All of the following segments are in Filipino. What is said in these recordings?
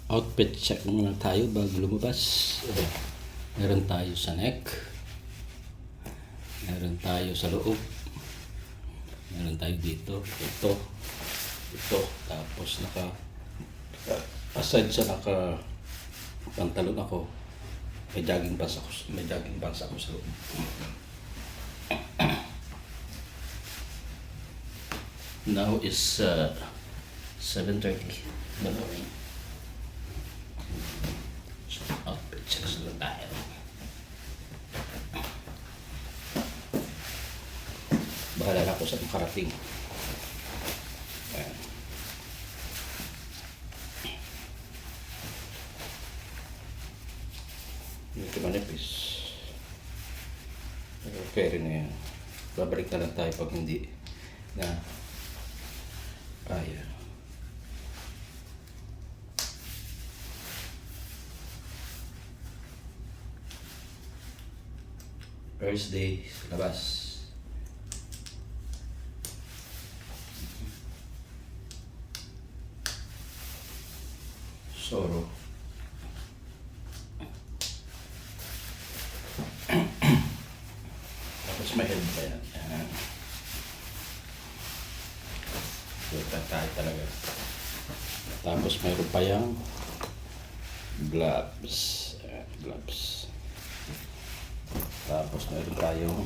Outfit check muna tayo bago lumabas. Meron tayo sa neck, meron tayo sa loob, meron tayo dito, ito, tapos aside sa pantalon ako, may jogging pants ako sa loob. Now is 7:30 in the morning. So, outfit checks na tayo. Bahala na ako sa makarating. Ayan. Hindi ko manipis. Okay rin na yan. Babalik na lang tayo pag hindi na kaya. First day sa labas. Soro. Tapos may head pa yan. Tayo talaga. Tapos mayroon pa yung gloves. Tapos mayroon tayong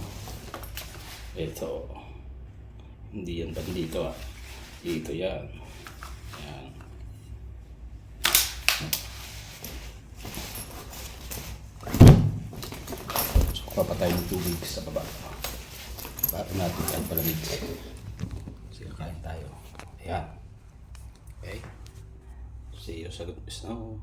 ito. Hindi yan bandito ah. Dito yan. Yan. So papatay ng tubig sa baba. Para natin kahit palamig. Sige, kain tayo. Ayan. Okay. See you sa snow.